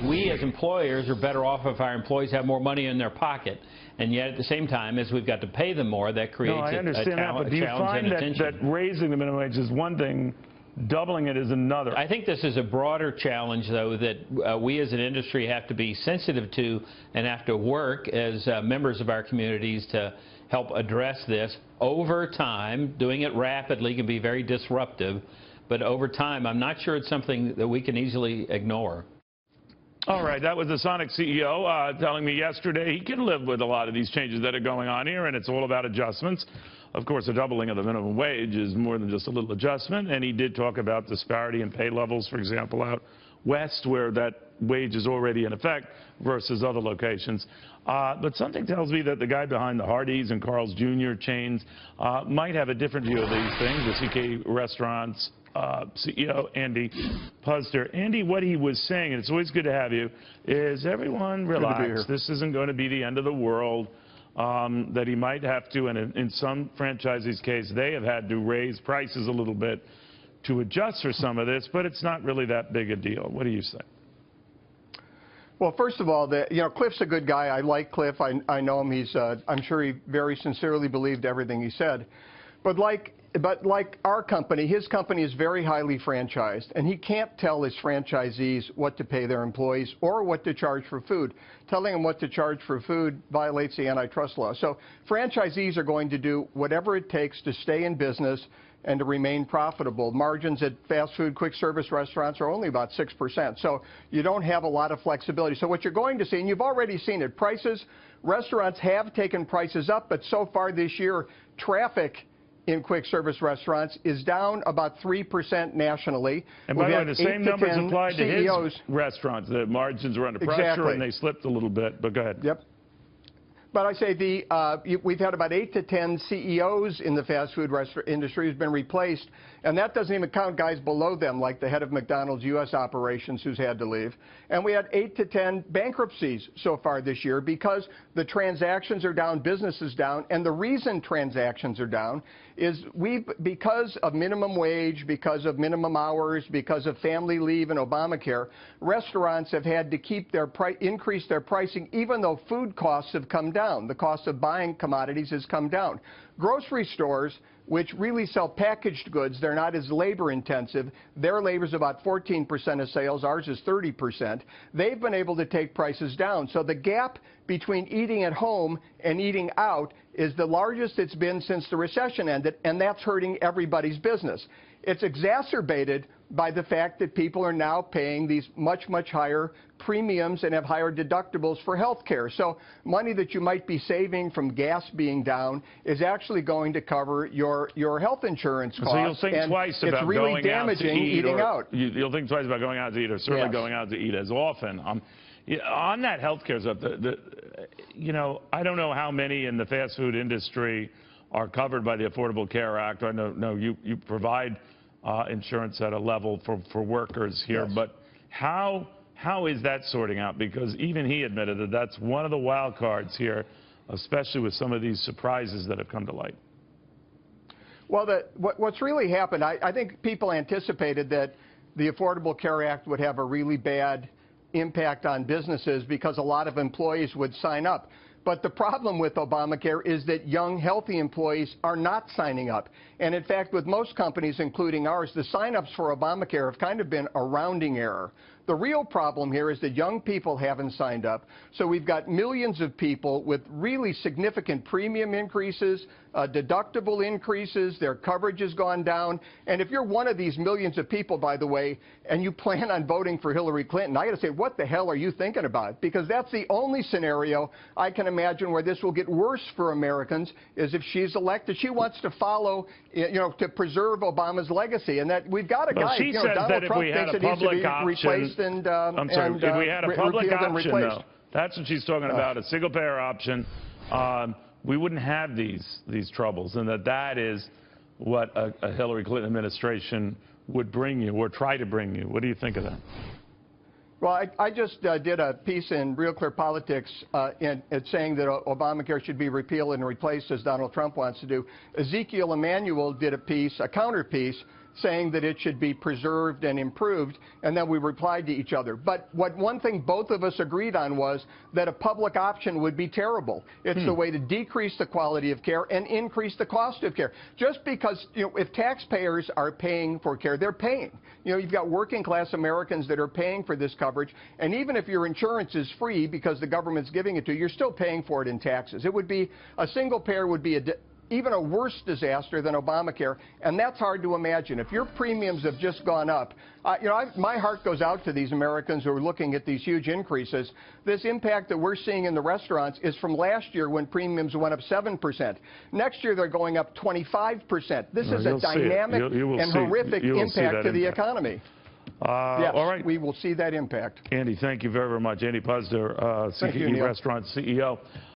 we as employers are better off if our employees have more money in their pocket. And yet at the same time, as we've got to pay them more, that creates I understand a but do you find that raising the minimum wage is one thing, doubling it is another? I think this is a broader challenge, though, that we as an industry have to be sensitive to and have to work as members of our communities to help address this. Over time, doing it rapidly can be very disruptive, but over time, I'm not sure it's something that we can easily ignore. All right, that was the Sonic CEO telling me yesterday he can live with a lot of these changes that are going on here, and it's all about adjustments. Of course, a doubling of the minimum wage is more than just a little adjustment, and he did talk about disparity in pay levels, for example, out west, where that wage is already in effect, versus other locations. But something tells me that the guy behind the Hardee's and Carl's Jr. chains might have a different view of these things. The CKE Restaurants CEO, Andy Puzder. Andy, what he was saying, and it's always good to have you, is everyone relax. This isn't going to be the end of the world. That he might have to, and in some franchisees' case, they have had to raise prices a little bit to adjust for some of this, but it's not really that big a deal. What do you say? Well, first of all, Cliff's a good guy. I like Cliff. I know him. I'm sure he very sincerely believed everything he said. But like our company, his company is very highly franchised, and he can't tell his franchisees what to pay their employees or what to charge for food. Telling them what to charge for food violates the antitrust law. So franchisees are going to do whatever it takes to stay in business and to remain profitable. Margins at fast food, quick service restaurants are only about 6%. So you don't have a lot of flexibility. So what you're going to see, and you've already seen it, restaurants have taken prices up, but so far this year, traffic in quick service restaurants is down about 3% nationally. And by the way, the same numbers applied to his restaurants. The margins were under pressure and they slipped a little bit, but go ahead. Yep. But I say we've had about 8 to 10 CEOs in the fast food industry who's been replaced, and that doesn't even count guys below them, like the head of McDonald's U.S. operations who's had to leave. And we had 8 to 10 bankruptcies so far this year because the transactions are down, business is down, and the reason transactions are down is because of minimum wage, because of minimum hours, because of family leave and Obamacare, restaurants have had to keep increase their pricing even though food costs have come down. The cost of buying commodities has come down. Grocery stores, which really sell packaged goods, they're not as labor intensive. Their labor is about 14% of sales. Ours is 30%. They've been able to take prices down. So the gap between eating at home and eating out is the largest it's been since the recession ended, and that's hurting everybody's business. It's exacerbated by the fact that people are now paying these much, much higher premiums and have higher deductibles for health care. So money that you might be saving from gas being down is actually going to cover your health insurance costs. So you'll think twice about going out to eat. You'll think twice about going out to eat, or certainly going out to eat as often. On that health care stuff, I don't know how many in the fast food industry are covered by the Affordable Care Act. I know you provide insurance at a level for workers here, but how is that sorting out? Because even he admitted that that's one of the wild cards here, especially with some of these surprises that have come to light. Well, what's really happened, I think people anticipated that the Affordable Care Act would have a really bad impact on businesses because a lot of employees would sign up. But the problem with Obamacare is that young, healthy employees are not signing up. And in fact, with most companies, including ours, the sign-ups for Obamacare have kind of been a rounding error. The real problem here is that young people haven't signed up. So we've got millions of people with really significant premium increases, deductible increases, their coverage has gone down. And if you're one of these millions of people, by the way, and you plan on voting for Hillary Clinton, I got to say, what the hell are you thinking about? Because that's the only scenario I can imagine where this will get worse for Americans, is if she's elected. She wants to follow, to preserve Obama's legacy. And that we've got a guy, she says Donald that Trump if we had thinks a it needs to be public option, replaced if we had a public option, though, that's what she's talking about, a single-payer option, we wouldn't have these troubles, and that is what a Hillary Clinton administration would bring you, or try to bring you. What do you think of that? Well, I just did a piece in Real Clear Politics saying that Obamacare should be repealed and replaced as Donald Trump wants to do. Ezekiel Emanuel did a piece, a counter piece, saying that it should be preserved and improved, and then we replied to each other. But one thing both of us agreed on was that a public option would be terrible. It's the way to decrease the quality of care and increase the cost of care. Just because, if taxpayers are paying for care, they're paying. You've got working class Americans that are paying for this coverage, and even if your insurance is free because the government's giving it to you, you're still paying for it in taxes. It would be, a single payer would be even a worse disaster than Obamacare, and that's hard to imagine. If your premiums have just gone up, my heart goes out to these Americans who are looking at these huge increases. This impact that we're seeing in the restaurants is from last year when premiums went up 7%. Next year, they're going up 25%. This is a dynamic and horrific impact to the economy. Yes, all right. We will see that impact. Andy, thank you very, very much. Andy Puzder, CKE Restaurants CEO.